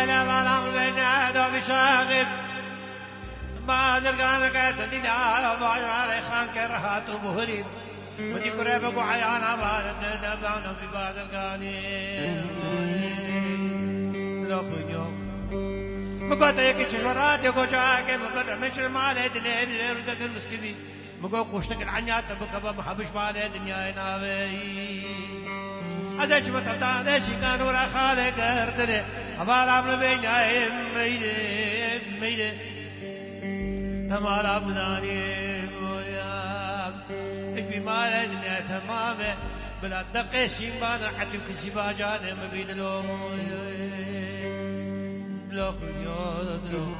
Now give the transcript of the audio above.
لا ظلام بين دو بشاغب ما زرقانك تدينا بايع خان كرهات وبهرين ودي كريبك وعيانا بارد دبانا في بازرقاني لخنيو مقاطع يكي شجرات يقو جاكي مبرع مشر مالي دنيا اللي ردك المسكبي مقو قوشتك العنيات بكبا محبش مالي دنيا نابي أزاج مطبطان شكان ورا خالق أردني أبال عمل بيناي ميدي تمال عبداني ويا في مالي دنيا تمامي بلا دقي شيبانا حتى كسي باجاني مبيد لو دلو